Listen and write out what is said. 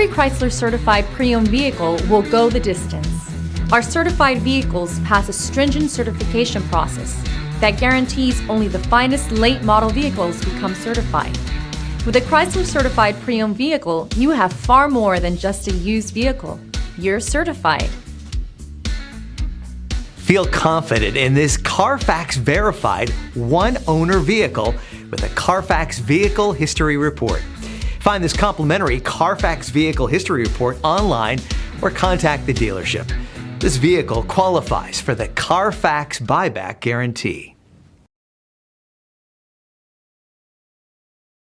Every Chrysler certified pre-owned vehicle will go the distance. Our certified vehicles pass a stringent certification process that guarantees only the finest late model vehicles become certified. With a Chrysler certified pre-owned vehicle, you have far more than just a used vehicle. You're certified. Feel confident in this Carfax verified one-owner vehicle with a Carfax Vehicle History Report. Find this complimentary Carfax Vehicle History Report online or contact the dealership. This vehicle qualifies for the Carfax Buyback Guarantee.